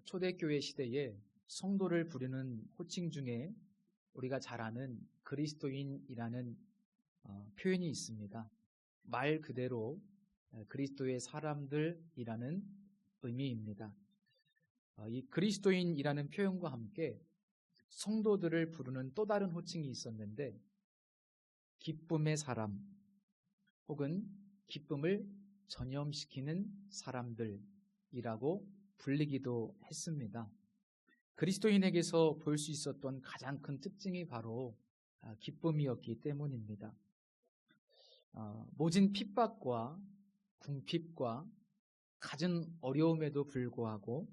초대교회 시대에 성도를 부르는 호칭 중에 우리가 잘 아는 그리스도인이라는 표현이 있습니다. 말 그대로 그리스도의 사람들이라는 의미입니다. 이 그리스도인이라는 표현과 함께 성도들을 부르는 또 다른 호칭이 있었는데 기쁨의 사람 혹은 기쁨을 전염시키는 사람들이라고 불리기도 했습니다. 그리스도인에게서 볼 수 있었던 가장 큰 특징이 바로 기쁨이었기 때문입니다. 모진 핍박과 궁핍과 갖은 어려움에도 불구하고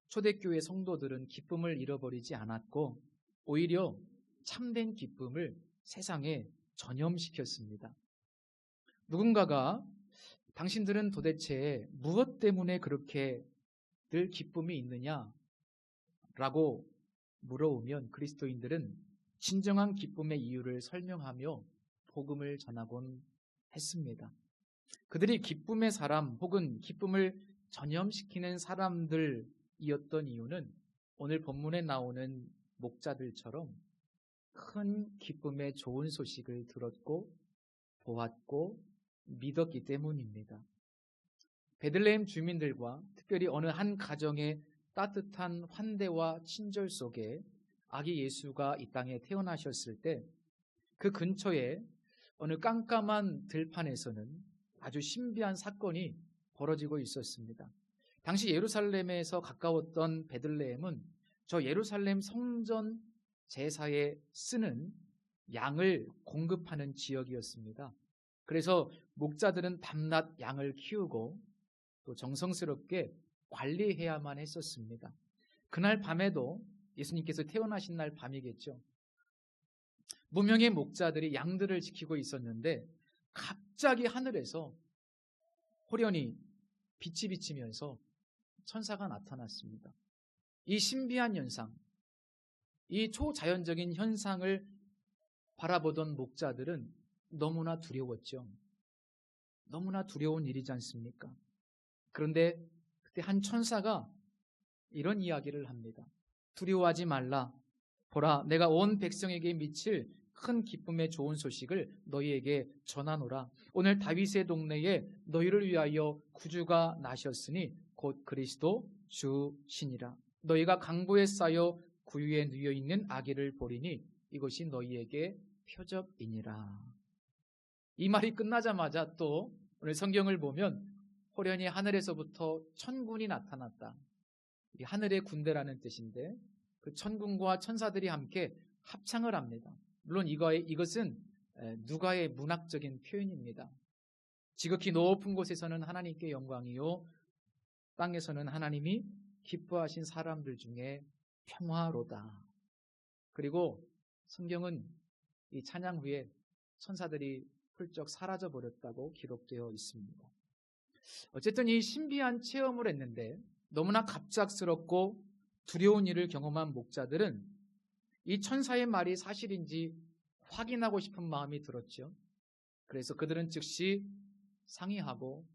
초대교회 성도들은 기쁨을 잃어버리지 않았고 오히려 참된 기쁨을 세상에 전염시켰습니다. 누군가가 당신들은 도대체 무엇 때문에 그렇게 늘 기쁨이 있느냐? 라고 물어오면 그리스도인들은 진정한 기쁨의 이유를 설명하며 복음을 전하곤 했습니다. 그들이 기쁨의 사람 혹은 기쁨을 전염시키는 사람들이었던 이유는 오늘 본문에 나오는 목자들처럼 큰 기쁨의 좋은 소식을 들었고 보았고 믿었기 때문입니다. 베들레헴 주민들과 특별히 어느 한 가정의 따뜻한 환대와 친절 속에 아기 예수가 이 땅에 태어나셨을 때 그 근처에 어느 깜깜한 들판에서는 아주 신비한 사건이 벌어지고 있었습니다. 당시 예루살렘에서 가까웠던 베들레헴은 저 예루살렘 성전 제사에 쓰는 양을 공급하는 지역이었습니다. 그래서 목자들은 밤낮 양을 키우고 또 정성스럽게 관리해야만 했었습니다. 그날 밤에도 예수님께서 태어나신 날 밤이겠죠. 무명의 목자들이 양들을 지키고 있었는데 갑자기 하늘에서 호련히 빛이 비치면서 천사가 나타났습니다. 이 신비한 현상, 이 초자연적인 현상을 바라보던 목자들은 너무나 두려웠죠. 너무나 두려운 일이지 않습니까? 그런데 그때 한 천사가 이런 이야기를 합니다. 두려워하지 말라. 보라, 내가 온 백성에게 미칠 큰 기쁨의 좋은 소식을 너희에게 전하노라. 오늘 다윗의 동네에 너희를 위하여 구주가 나셨으니 곧 그리스도 주시니라. 너희가 강보에 쌓여 구유에 누워 있는 아기를 보리니 이것이 너희에게 표적이니라. 이 말이 끝나자마자 또 오늘 성경을 보면 호련히 하늘에서부터 천군이 나타났다. 이 하늘의 군대라는 뜻인데 그 천군과 천사들이 함께 합창을 합니다. 물론 이것은 누가의 문학적인 표현입니다. 지극히 높은 곳에서는 하나님께 영광이요 땅에서는 하나님이 기뻐하신 사람들 중에 평화로다. 그리고 성경은 이 찬양 후에 천사들이 훌쩍 사라져 버렸다고 기록되어 있습니다. 어쨌든 이 신비한 체험을 했는데 너무나 갑작스럽고 두려운 일을 경험한 목자들은 이 천사의 말이 사실인지 확인하고 싶은 마음이 들었죠. 그래서 그들은 즉시 상의하고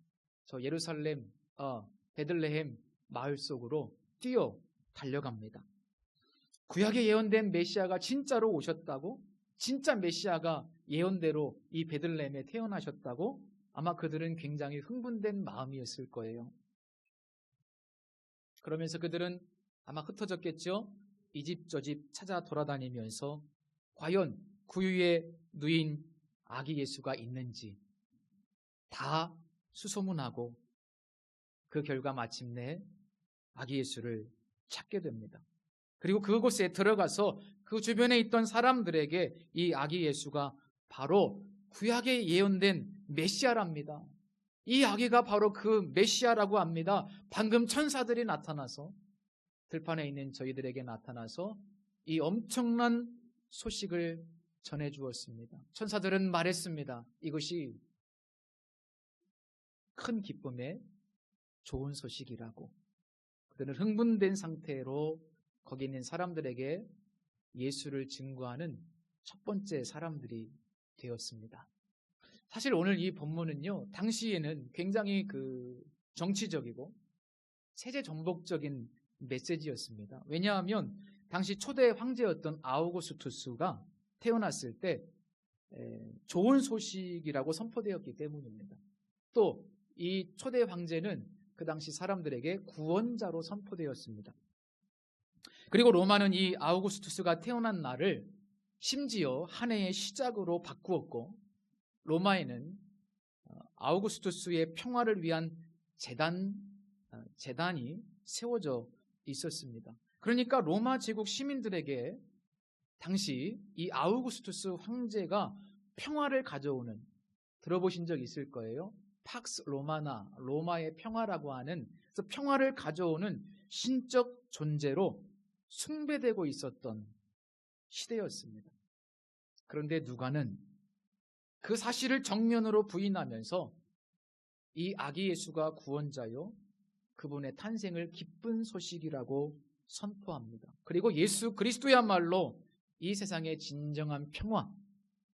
저 예루살렘, 베들레헴 마을 속으로 뛰어 달려갑니다. 구약에 예언된 메시아가 진짜로 오셨다고, 진짜 메시아가 예언대로 이 베들레헴에 태어나셨다고 아마 그들은 굉장히 흥분된 마음이었을 거예요. 그러면서 그들은 아마 흩어졌겠죠. 이 집 저 집 찾아 돌아다니면서 과연 구유에 누인 아기 예수가 있는지 다 수소문하고 그 결과 마침내 아기 예수를 찾게 됩니다. 그리고 그곳에 들어가서 그 주변에 있던 사람들에게 이 아기 예수가 바로 구약에 예언된 메시아랍니다. 이 아기가 바로 그 메시아라고 합니다. 방금 천사들이 나타나서 들판에 있는 저희들에게 나타나서 이 엄청난 소식을 전해주었습니다. 천사들은 말했습니다. 이것이 큰 기쁨의 좋은 소식이라고. 그들은 흥분된 상태로 거기 있는 사람들에게 예수를 증거하는 첫 번째 사람들이 되었습니다. 사실 오늘 이 본문은요, 당시에는 굉장히 정치적이고 체제 정복적인 메시지였습니다. 왜냐하면 당시 초대 황제였던 아우구스투스가 태어났을 때 좋은 소식이라고 선포되었기 때문입니다. 또 이 초대 황제는 그 당시 사람들에게 구원자로 선포되었습니다. 그리고 로마는 이 아우구스투스가 태어난 날을 심지어 한 해의 시작으로 바꾸었고, 로마에는 아우구스투스의 평화를 위한 재단이 세워져 있었습니다. 그러니까 로마 제국 시민들에게 당시 이 아우구스투스 황제가 평화를 가져오는, 들어보신 적 있을 거예요. 팍스 로마나, 로마의 평화라고 하는, 그래서 평화를 가져오는 신적 존재로 숭배되고 있었던 시대였습니다. 그런데 누가는 그 사실을 정면으로 부인하면서 이 아기 예수가 구원자요, 그분의 탄생을 기쁜 소식이라고 선포합니다. 그리고 예수 그리스도야말로 이 세상의 진정한 평화,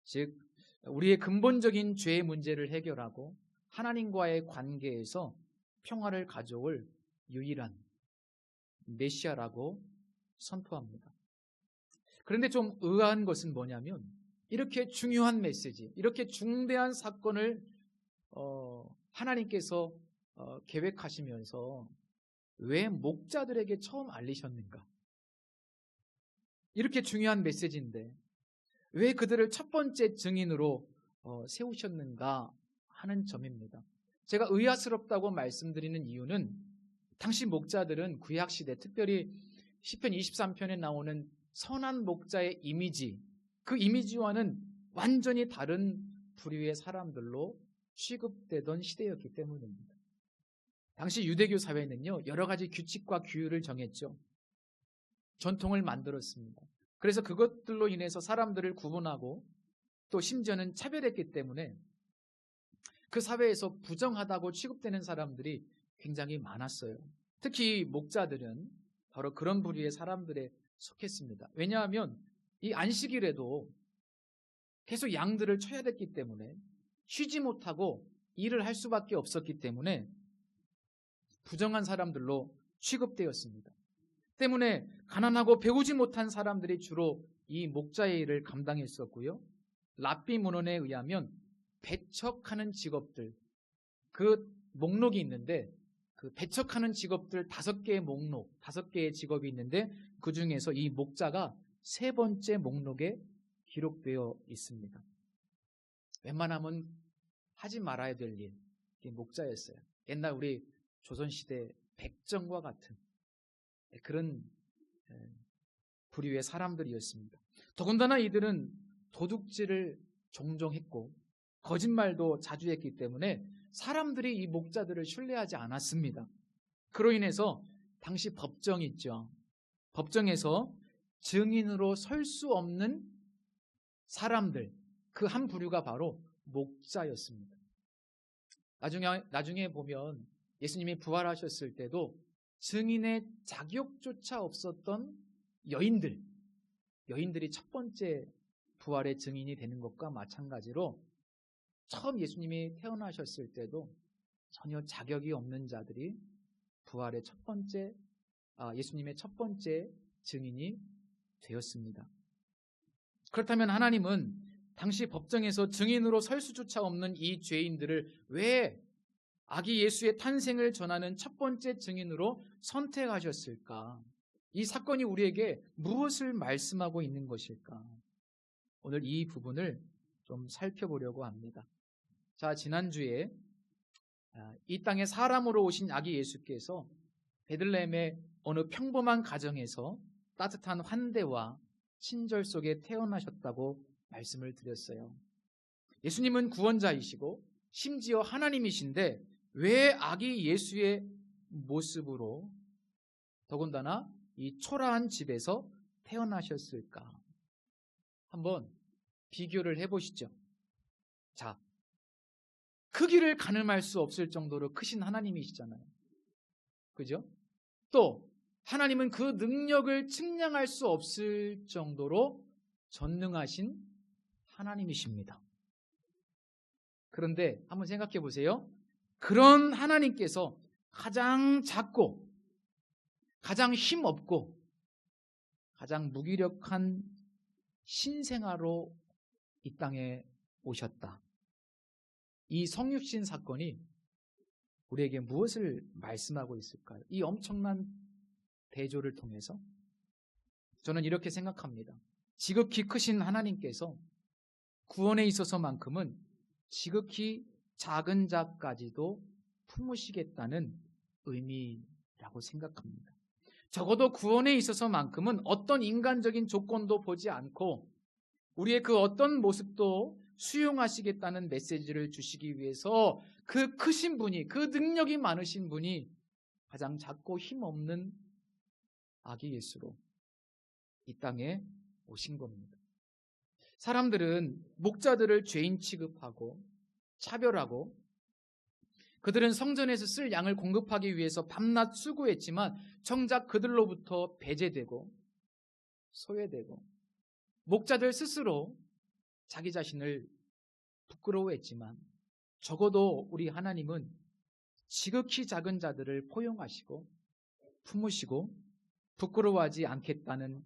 즉 우리의 근본적인 죄의 문제를 해결하고 하나님과의 관계에서 평화를 가져올 유일한 메시아라고 선포합니다. 그런데 좀 의아한 것은 뭐냐면, 이렇게 중요한 메시지, 이렇게 중대한 사건을 하나님께서 계획하시면서 왜 목자들에게 처음 알리셨는가? 이렇게 중요한 메시지인데 왜 그들을 첫 번째 증인으로 세우셨는가 하는 점입니다. 제가 의아스럽다고 말씀드리는 이유는, 당시 목자들은 구약시대, 특별히 시편 23편에 나오는 선한 목자의 이미지, 그 이미지와는 완전히 다른 부류의 사람들로 취급되던 시대였기 때문입니다. 당시 유대교 사회는요, 여러 가지 규칙과 규율을 정했죠. 전통을 만들었습니다. 그래서 그것들로 인해서 사람들을 구분하고 또 심지어는 차별했기 때문에 그 사회에서 부정하다고 취급되는 사람들이 굉장히 많았어요. 특히 목자들은 바로 그런 부류의 사람들에 속했습니다. 왜냐하면 이 안식일에도 계속 양들을 쳐야 됐기 때문에 쉬지 못하고 일을 할 수밖에 없었기 때문에 부정한 사람들로 취급되었습니다. 때문에 가난하고 배우지 못한 사람들이 주로 이 목자의 일을 감당했었고요. 랍비 문헌에 의하면 배척하는 직업들, 그 목록이 있는데 그 배척하는 직업들 5개의 목록, 5개의 직업이 있는데 그 중에서 이 목자가 3번째 목록에 기록되어 있습니다. 웬만하면 하지 말아야 될 일, 이게 목자였어요. 옛날 우리 조선시대 백정과 같은 그런 부류의 사람들이었습니다. 더군다나 이들은 도둑질을 종종 했고 거짓말도 자주 했기 때문에 사람들이 이 목자들을 신뢰하지 않았습니다. 그로 인해서 당시 법정이 있죠. 법정에서 증인으로 설 수 없는 사람들, 그 한 부류가 바로 목자였습니다. 나중에 보면 예수님이 부활하셨을 때도 증인의 자격조차 없었던 여인들이 첫 번째 부활의 증인이 되는 것과 마찬가지로 처음 예수님이 태어나셨을 때도 전혀 자격이 없는 자들이 부활의 예수님의 첫 번째 증인이 되었습니다. 그렇다면 하나님은 당시 법정에서 증인으로 설 수조차 없는 이 죄인들을 왜 아기 예수의 탄생을 전하는 첫 번째 증인으로 선택하셨을까? 이 사건이 우리에게 무엇을 말씀하고 있는 것일까? 오늘 이 부분을 좀 살펴보려고 합니다. 자, 지난주에 이 땅에 사람으로 오신 아기 예수께서 베들레헴의 어느 평범한 가정에서 따뜻한 환대와 친절 속에 태어나셨다고 말씀을 드렸어요. 예수님은 구원자이시고 심지어 하나님이신데 왜 아기 예수의 모습으로 더군다나 이 초라한 집에서 태어나셨을까? 한번 비교를 해보시죠. 자, 크기를 가늠할 수 없을 정도로 크신 하나님이시잖아요. 그죠? 또 하나님은 그 능력을 측량할 수 없을 정도로 전능하신 하나님이십니다. 그런데 한번 생각해 보세요. 그런 하나님께서 가장 작고 가장 힘없고 가장 무기력한 신생아로 이 땅에 오셨다. 이 성육신 사건이 우리에게 무엇을 말씀하고 있을까요? 이 엄청난 대조를 통해서 저는 이렇게 생각합니다. 지극히 크신 하나님께서 구원에 있어서만큼은 지극히 작은 자까지도 품으시겠다는 의미라고 생각합니다. 적어도 구원에 있어서만큼은 어떤 인간적인 조건도 보지 않고 우리의 그 어떤 모습도 수용하시겠다는 메시지를 주시기 위해서 그 크신 분이, 그 능력이 많으신 분이 가장 작고 힘없는 아기 예수로 이 땅에 오신 겁니다. 사람들은 목자들을 죄인 취급하고 차별하고 그들은 성전에서 쓸 양을 공급하기 위해서 밤낮 수고했지만 정작 그들로부터 배제되고 소외되고 목자들 스스로 자기 자신을 부끄러워했지만 적어도 우리 하나님은 지극히 작은 자들을 포용하시고 품으시고 부끄러워하지 않겠다는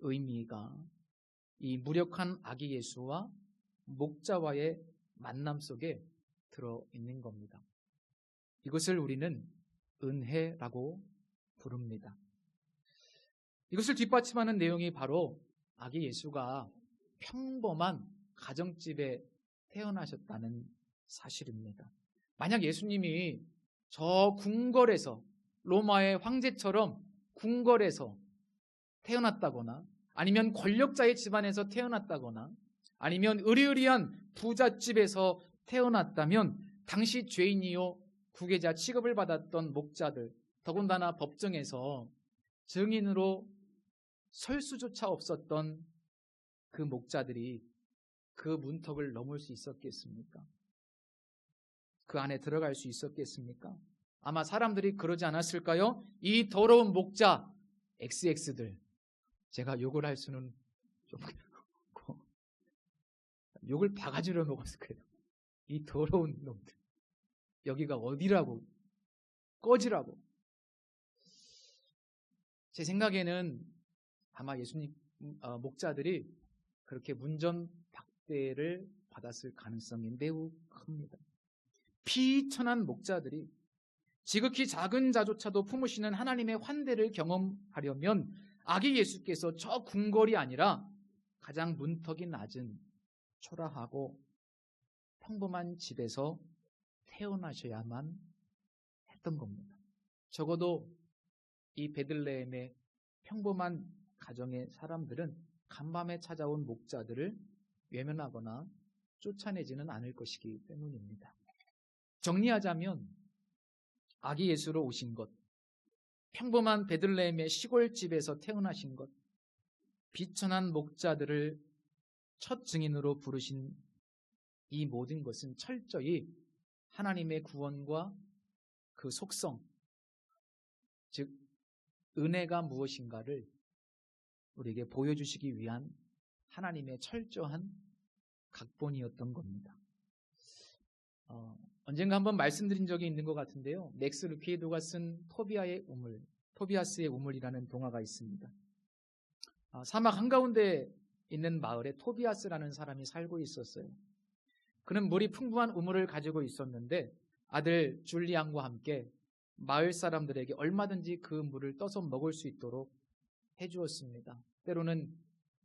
의미가 이 무력한 아기 예수와 목자와의 만남 속에 들어있는 겁니다. 이것을 우리는 은혜라고 부릅니다. 이것을 뒷받침하는 내용이 바로 아기 예수가 평범한 가정집에 태어나셨다는 사실입니다. 만약 예수님이 저 궁궐에서 로마의 황제처럼 궁궐에서 태어났다거나 아니면 권력자의 집안에서 태어났다거나 아니면 의리의리한 부잣집에서 태어났다면 당시 죄인이요 구계자 취급을 받았던 목자들, 더군다나 법정에서 증인으로 설 수조차 없었던 그 목자들이 그 문턱을 넘을 수 있었겠습니까? 그 안에 들어갈 수 있었겠습니까? 아마 사람들이 그러지 않았을까요? 이 더러운 목자 XX들, 제가 욕을 할 수는 좀 욕을 바가지로 먹었을 거예요. 이 더러운 놈들, 여기가 어디라고, 꺼지라고. 제 생각에는 아마 예수님 목자들이 그렇게 문전박대를 받았을 가능성이 매우 큽니다. 비천한 목자들이 지극히 작은 자조차도 품으시는 하나님의 환대를 경험하려면 아기 예수께서 저 궁궐이 아니라 가장 문턱이 낮은 초라하고 평범한 집에서 태어나셔야만 했던 겁니다. 적어도 이 베들레헴의 평범한 가정의 사람들은 간밤에 찾아온 목자들을 외면하거나 쫓아내지는 않을 것이기 때문입니다. 정리하자면 아기 예수로 오신 것, 평범한 베들레헴의 시골집에서 태어나신 것, 비천한 목자들을 첫 증인으로 부르신 이 모든 것은 철저히 하나님의 구원과 그 속성, 즉 은혜가 무엇인가를 우리에게 보여주시기 위한 하나님의 철저한 각본이었던 겁니다. 언젠가 한번 말씀드린 적이 있는 것 같은데요. 맥스 루키에도가 쓴 토비아스의 우물이라는 동화가 있습니다. 사막 한가운데 있는 마을에 토비아스라는 사람이 살고 있었어요. 그는 물이 풍부한 우물을 가지고 있었는데 아들 줄리안과 함께 마을 사람들에게 얼마든지 그 물을 떠서 먹을 수 있도록 해주었습니다. 때로는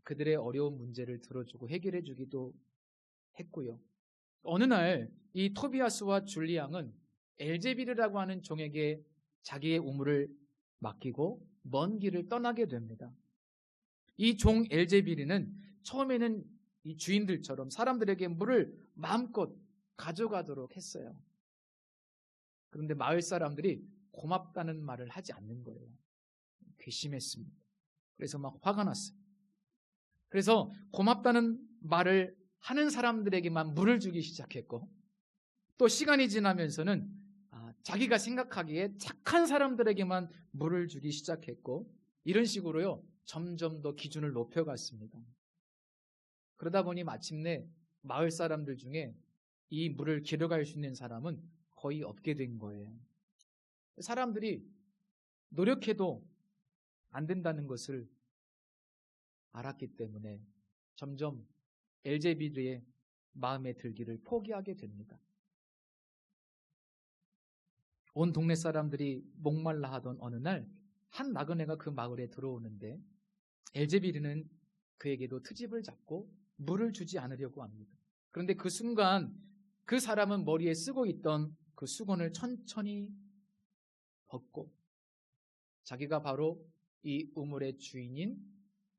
그들의 어려운 문제를 들어주고 해결해 주기도 했고요. 어느 날 이 토비아스와 줄리앙은 엘제비르라고 하는 종에게 자기의 우물을 맡기고 먼 길을 떠나게 됩니다. 이 종 엘제비르는 처음에는 이 주인들처럼 사람들에게 물을 마음껏 가져가도록 했어요. 그런데 마을 사람들이 고맙다는 말을 하지 않는 거예요. 괘씸했습니다. 그래서 막 화가 났어요. 그래서 고맙다는 말을 하는 사람들에게만 물을 주기 시작했고 또 시간이 지나면서는 자기가 생각하기에 착한 사람들에게만 물을 주기 시작했고 이런 식으로요 점점 더 기준을 높여갔습니다. 그러다 보니 마침내 마을 사람들 중에 이 물을 길어갈 수 있는 사람은 거의 없게 된 거예요. 사람들이 노력해도 안 된다는 것을 알았기 때문에 점점 엘제비르의 마음에 들기를 포기하게 됩니다. 온 동네 사람들이 목말라 하던 어느 날 한 나그네가 그 마을에 들어오는데 엘제비르는 그에게도 트집을 잡고 물을 주지 않으려고 합니다. 그런데 그 순간 그 사람은 머리에 쓰고 있던 그 수건을 천천히 벗고 자기가 바로 이 우물의 주인인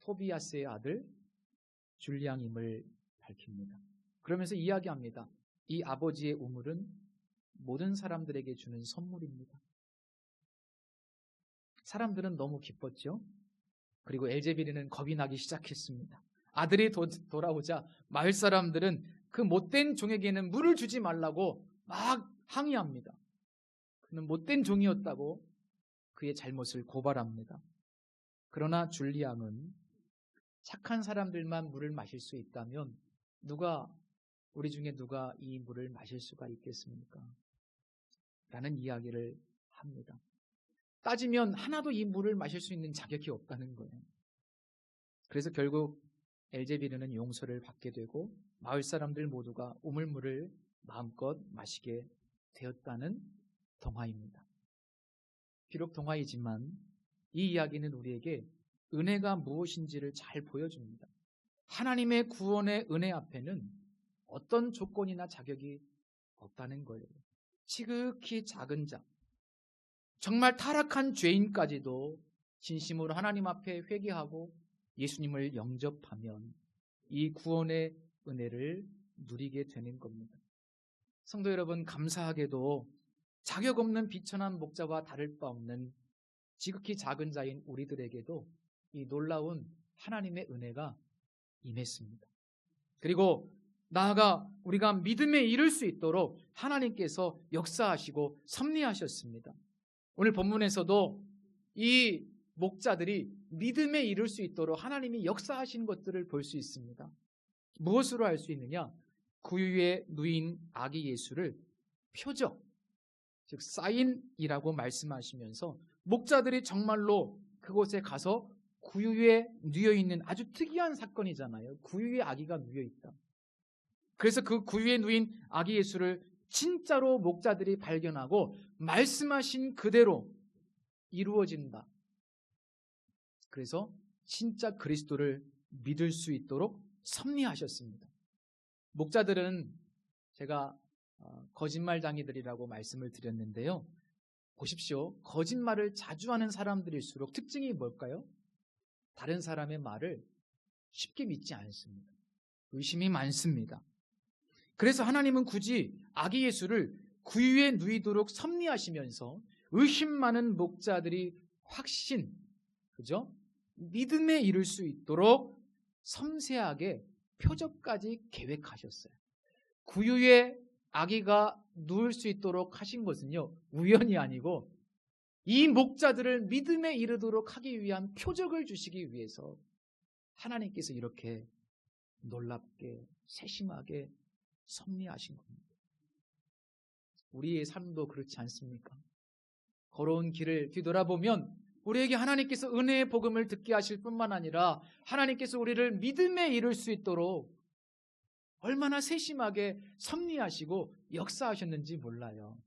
토비아스의 아들 줄리앙임을 밝힙니다. 그러면서 이야기합니다. 이 아버지의 우물은 모든 사람들에게 주는 선물입니다. 사람들은 너무 기뻤죠. 그리고 엘제비르는 겁이 나기 시작했습니다. 아들이 돌아오자 마을 사람들은 그 못된 종에게는 물을 주지 말라고 막 항의합니다. 그는 못된 종이었다고 그의 잘못을 고발합니다. 그러나 줄리앙은 착한 사람들만 물을 마실 수 있다면 우리 중에 누가 이 물을 마실 수가 있겠습니까? 라는 이야기를 합니다. 따지면 하나도 이 물을 마실 수 있는 자격이 없다는 거예요. 그래서 결국 엘제비르는 용서를 받게 되고 마을 사람들 모두가 우물물을 마음껏 마시게 되었다는 동화입니다. 비록 동화이지만 이 이야기는 우리에게 은혜가 무엇인지를 잘 보여줍니다. 하나님의 구원의 은혜 앞에는 어떤 조건이나 자격이 없다는 거예요. 지극히 작은 자, 정말 타락한 죄인까지도 진심으로 하나님 앞에 회개하고 예수님을 영접하면 이 구원의 은혜를 누리게 되는 겁니다. 성도 여러분, 감사하게도 자격 없는 비천한 목자와 다를 바 없는 지극히 작은 자인 우리들에게도 이 놀라운 하나님의 은혜가 임했습니다. 그리고 나아가 우리가 믿음에 이를 수 있도록 하나님께서 역사하시고 섭리하셨습니다. 오늘 본문에서도 이 목자들이 믿음에 이를 수 있도록 하나님이 역사하신 것들을 볼 수 있습니다. 무엇으로 알 수 있느냐? 구유에 누인 아기 예수를 표적, 즉 사인이라고 말씀하시면서 목자들이 정말로 그곳에 가서 구유에 누여있는 아주 특이한 사건이잖아요. 구유에 아기가 누여있다. 그래서 그 구유에 누인 아기 예수를 진짜로 목자들이 발견하고 말씀하신 그대로 이루어진다. 그래서 진짜 그리스도를 믿을 수 있도록 섭리하셨습니다. 목자들은 제가 거짓말쟁이들이라고 말씀을 드렸는데요. 보십시오. 거짓말을 자주 하는 사람들일수록 특징이 뭘까요? 다른 사람의 말을 쉽게 믿지 않습니다. 의심이 많습니다. 그래서 하나님은 굳이 아기 예수를 구유에 누이도록 섭리하시면서 의심 많은 목자들이 확신, 그죠? 믿음에 이를 수 있도록 섬세하게 표적까지 계획하셨어요. 구유에 아기가 누울 수 있도록 하신 것은요, 우연이 아니고 이 목자들을 믿음에 이르도록 하기 위한 표적을 주시기 위해서 하나님께서 이렇게 놀랍게 세심하게 섭리하신 겁니다. 우리의 삶도 그렇지 않습니까? 걸어온 길을 뒤돌아보면 우리에게 하나님께서 은혜의 복음을 듣게 하실 뿐만 아니라 하나님께서 우리를 믿음에 이를 수 있도록 얼마나 세심하게 섭리하시고 역사하셨는지 몰라요.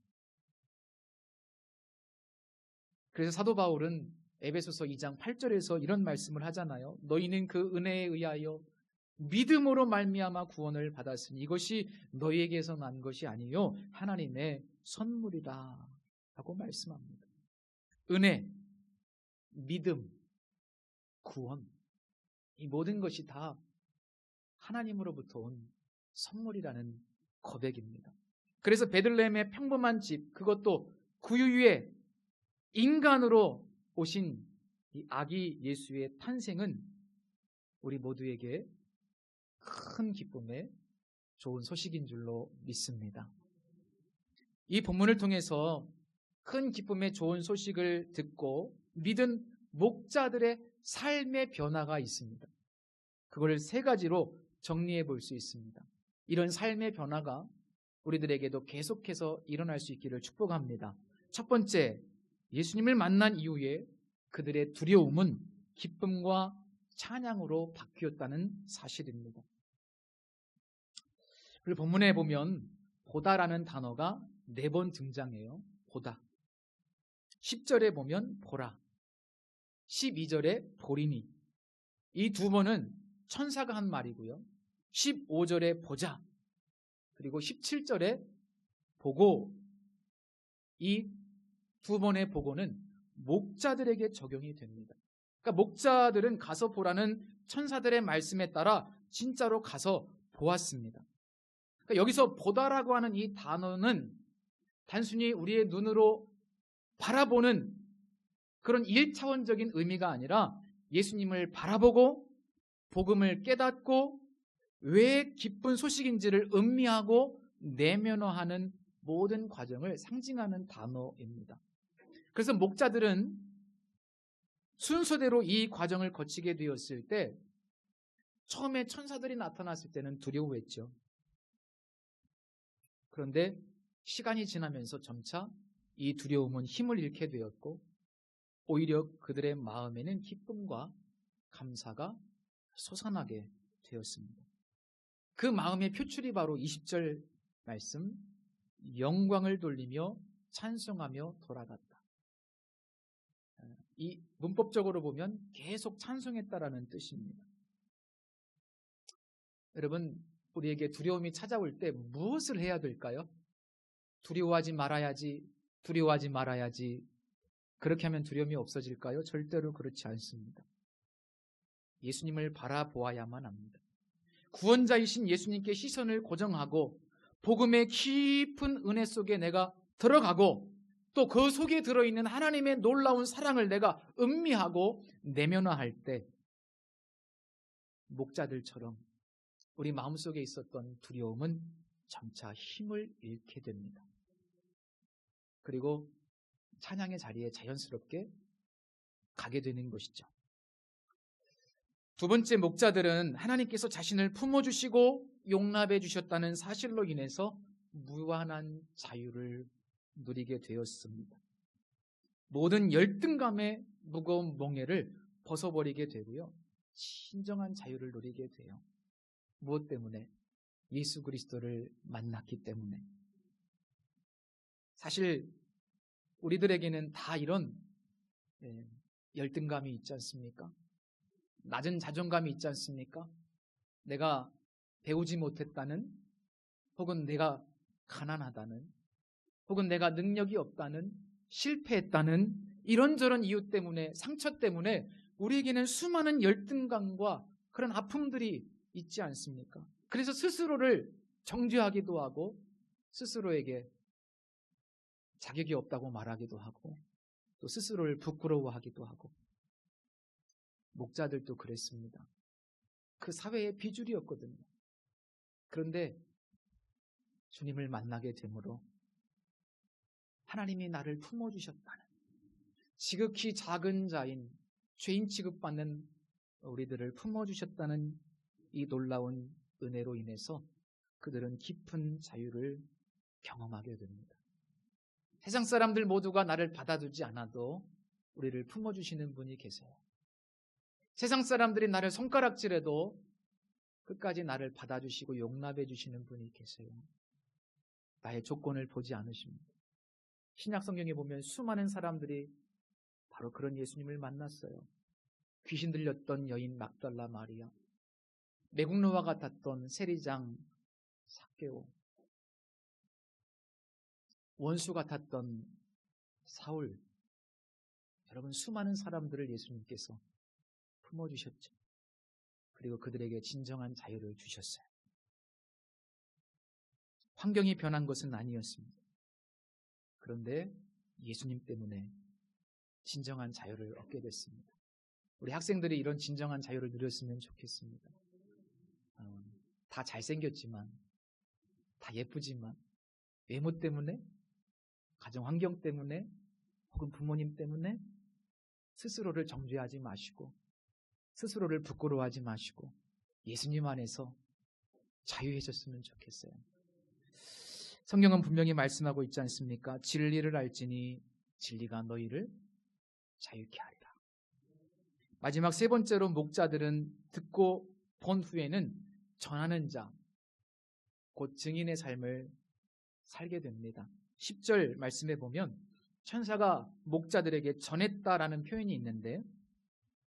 그래서 사도 바울은 에베소서 2장 8절에서 이런 말씀을 하잖아요. 너희는 그 은혜에 의하여 믿음으로 말미암아 구원을 받았으니 이것이 너희에게서 난 것이 아니요 하나님의 선물이다 라고 말씀합니다. 은혜, 믿음, 구원, 이 모든 것이 다 하나님으로부터 온 선물이라는 고백입니다. 그래서 베들레헴의 평범한 집, 그것도 구유에 인간으로 오신 이 아기 예수의 탄생은 우리 모두에게 큰 기쁨의 좋은 소식인 줄로 믿습니다. 이 본문을 통해서 큰 기쁨의 좋은 소식을 듣고 믿은 목자들의 삶의 변화가 있습니다. 그걸 세 가지로 정리해 볼 수 있습니다. 이런 삶의 변화가 우리들에게도 계속해서 일어날 수 있기를 축복합니다. 첫 번째, 예수님을 만난 이후에 그들의 두려움은 기쁨과 찬양으로 바뀌었다는 사실입니다. 그리고 본문에 보면 보다라는 단어가 4번 등장해요. 보다. 10절에 보면 보라, 12절에 보리니. 이 2번은 천사가 한 말이고요. 15절에 보자, 그리고 17절에 보고. 이 2번의 보고는 목자들에게 적용이 됩니다. 그러니까 목자들은 가서 보라는 천사들의 말씀에 따라 진짜로 가서 보았습니다. 그러니까 여기서 보다라고 하는 이 단어는 단순히 우리의 눈으로 바라보는 그런 1차원적인 의미가 아니라 예수님을 바라보고 복음을 깨닫고 왜 기쁜 소식인지를 음미하고 내면화하는 모든 과정을 상징하는 단어입니다. 그래서 목자들은 순서대로 이 과정을 거치게 되었을 때 처음에 천사들이 나타났을 때는 두려워했죠. 그런데 시간이 지나면서 점차 이 두려움은 힘을 잃게 되었고 오히려 그들의 마음에는 기쁨과 감사가 솟아나게 되었습니다. 그 마음의 표출이 바로 20절 말씀, 영광을 돌리며 찬송하며 돌아갔다. 이 문법적으로 보면 계속 찬송했다라는 뜻입니다. 여러분, 우리에게 두려움이 찾아올 때 무엇을 해야 될까요? 두려워하지 말아야지, 두려워하지 말아야지. 그렇게 하면 두려움이 없어질까요? 절대로 그렇지 않습니다. 예수님을 바라보아야만 합니다. 구원자이신 예수님께 시선을 고정하고 복음의 깊은 은혜 속에 내가 들어가고 또 그 속에 들어있는 하나님의 놀라운 사랑을 내가 음미하고 내면화할 때 목자들처럼 우리 마음속에 있었던 두려움은 점차 힘을 잃게 됩니다. 그리고 찬양의 자리에 자연스럽게 가게 되는 것이죠. 2번째, 목자들은 하나님께서 자신을 품어주시고 용납해 주셨다는 사실로 인해서 무한한 자유를 누리게 되었습니다. 모든 열등감의 무거운 멍에를 벗어버리게 되고요. 진정한 자유를 누리게 돼요. 무엇 때문에? 예수 그리스도를 만났기 때문에. 사실 우리들에게는 다 이런 열등감이 있지 않습니까? 낮은 자존감이 있지 않습니까? 내가 배우지 못했다는, 혹은 내가 가난하다는, 혹은 내가 능력이 없다는, 실패했다는 이런저런 이유 때문에, 상처 때문에 우리에게는 수많은 열등감과 그런 아픔들이 있지 않습니까? 그래서 스스로를 정죄하기도 하고 스스로에게 자격이 없다고 말하기도 하고 또 스스로를 부끄러워하기도 하고. 목자들도 그랬습니다. 그 사회의 비주류였거든요. 그런데 주님을 만나게 되므로 하나님이 나를 품어주셨다는, 지극히 작은 자인 죄인 취급받는 우리들을 품어주셨다는 이 놀라운 은혜로 인해서 그들은 깊은 자유를 경험하게 됩니다. 세상 사람들 모두가 나를 받아주지 않아도 우리를 품어주시는 분이 계세요. 세상 사람들이 나를 손가락질해도 끝까지 나를 받아주시고 용납해 주시는 분이 계세요. 나의 조건을 보지 않으십니다. 신약 성경에 보면 수많은 사람들이 바로 그런 예수님을 만났어요. 귀신 들렸던 여인 막달라 마리아, 매국노와 같았던 세리장 삭개오, 원수 같았던 사울. 여러분, 수많은 사람들을 예수님께서 품어주셨죠. 그리고 그들에게 진정한 자유를 주셨어요. 환경이 변한 것은 아니었습니다. 그런데 예수님 때문에 진정한 자유를 얻게 됐습니다. 우리 학생들이 이런 진정한 자유를 누렸으면 좋겠습니다. 다 잘생겼지만, 다 예쁘지만 외모 때문에, 가정 환경 때문에, 혹은 부모님 때문에 스스로를 정죄하지 마시고 스스로를 부끄러워하지 마시고 예수님 안에서 자유해졌으면 좋겠어요. 성경은 분명히 말씀하고 있지 않습니까? 진리를 알지니 진리가 너희를 자유케 하리라. 마지막 세 번째로 목자들은 듣고 본 후에는 전하는 자, 곧 증인의 삶을 살게 됩니다. 10절 말씀에 보면 천사가 목자들에게 전했다라는 표현이 있는데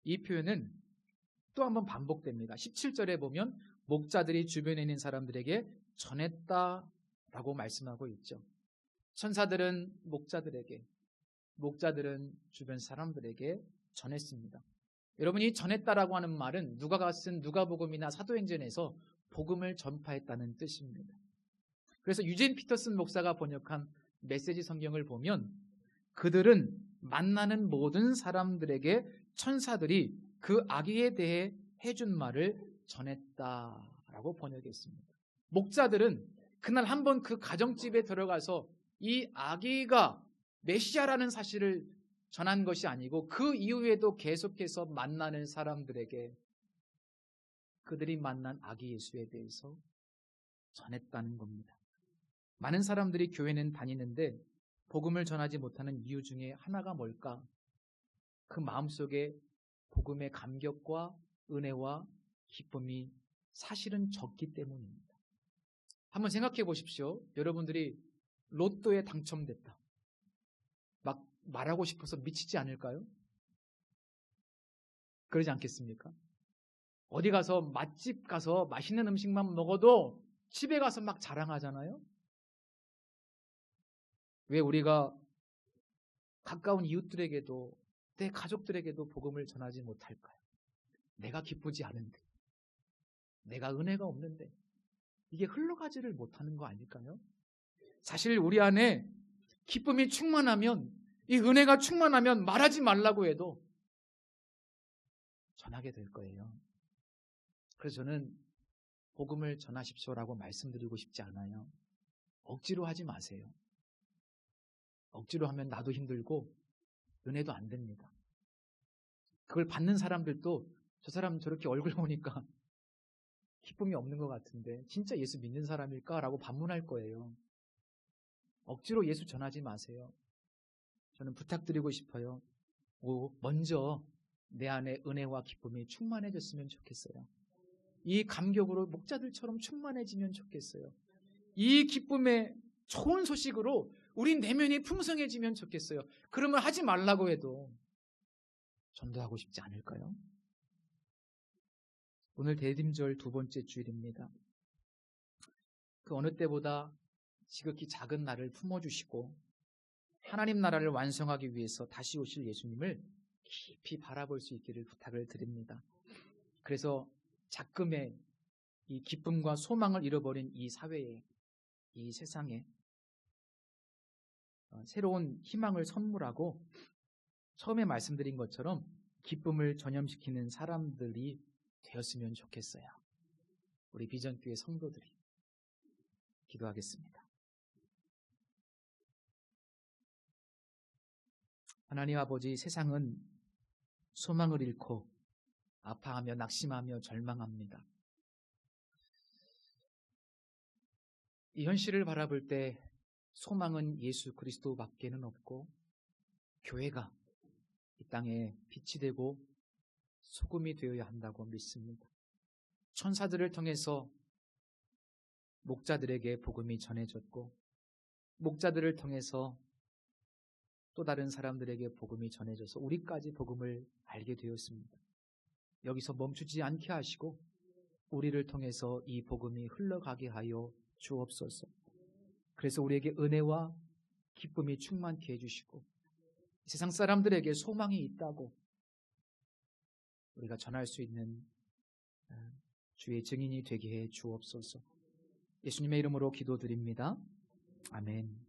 이 표현은 또 한번 반복됩니다. 17절에 보면 목자들이 주변에 있는 사람들에게 전했다라고 말씀하고 있죠. 천사들은 목자들에게, 목자들은 주변 사람들에게 전했습니다. 여러분이 전했다라고 하는 말은 누가가 쓴 누가복음이나 사도행전에서 복음을 전파했다는 뜻입니다. 그래서 유진 피터슨 목사가 번역한 메시지 성경을 보면 그들은 만나는 모든 사람들에게 천사들이 그 아기에 대해 해준 말을 전했다라고 번역했습니다. 목자들은 그날 한번 그 가정집에 들어가서 이 아기가 메시아라는 사실을 전한 것이 아니고 그 이후에도 계속해서 만나는 사람들에게 그들이 만난 아기 예수에 대해서 전했다는 겁니다. 많은 사람들이 교회는 다니는데 복음을 전하지 못하는 이유 중에 하나가 뭘까? 그 마음속에 복음의 감격과 은혜와 기쁨이 사실은 적기 때문입니다. 한번 생각해 보십시오. 여러분들이 로또에 당첨됐다. 막 말하고 싶어서 미치지 않을까요? 그러지 않겠습니까? 어디 가서 맛집 가서 맛있는 음식만 먹어도 집에 가서 막 자랑하잖아요. 왜 우리가 가까운 이웃들에게도 내 가족들에게도 복음을 전하지 못할까요? 내가 기쁘지 않은데, 내가 은혜가 없는데 이게 흘러가지를 못하는 거 아닐까요? 사실 우리 안에 기쁨이 충만하면, 이 은혜가 충만하면 말하지 말라고 해도 전하게 될 거예요. 그래서 저는 복음을 전하십시오라고 말씀드리고 싶지 않아요. 억지로 하지 마세요. 억지로 하면 나도 힘들고 은혜도 안 됩니다. 그걸 받는 사람들도 저 사람 저렇게 얼굴 보니까 기쁨이 없는 것 같은데 진짜 예수 믿는 사람일까? 라고 반문할 거예요. 억지로 예수 전하지 마세요. 저는 부탁드리고 싶어요. 먼저 내 안에 은혜와 기쁨이 충만해졌으면 좋겠어요. 이 감격으로 목자들처럼 충만해지면 좋겠어요. 이 기쁨의 좋은 소식으로 우리 내면이 풍성해지면 좋겠어요. 그러면 하지 말라고 해도 전도하고 싶지 않을까요? 오늘 대림절 두 번째 주일입니다. 그 어느 때보다 지극히 작은 나를 품어주시고 하나님 나라를 완성하기 위해서 다시 오실 예수님을 깊이 바라볼 수 있기를 부탁을 드립니다. 그래서 작금의 이 기쁨과 소망을 잃어버린 이 사회에, 이 세상에 새로운 희망을 선물하고 처음에 말씀드린 것처럼 기쁨을 전염시키는 사람들이 되었으면 좋겠어요. 우리 비전교회 성도들이 기도하겠습니다. 하나님 아버지, 세상은 소망을 잃고 아파하며 낙심하며 절망합니다. 이 현실을 바라볼 때 소망은 예수 그리스도밖에는 없고 교회가 이 땅에 빛이 되고 소금이 되어야 한다고 믿습니다. 천사들을 통해서 목자들에게 복음이 전해졌고 목자들을 통해서 또 다른 사람들에게 복음이 전해져서 우리까지 복음을 알게 되었습니다. 여기서 멈추지 않게 하시고 우리를 통해서 이 복음이 흘러가게 하여 주옵소서. 그래서 우리에게 은혜와 기쁨이 충만케 해주시고 세상 사람들에게 소망이 있다고 우리가 전할 수 있는 주의 증인이 되게 해 주옵소서. 예수님의 이름으로 기도드립니다. 아멘.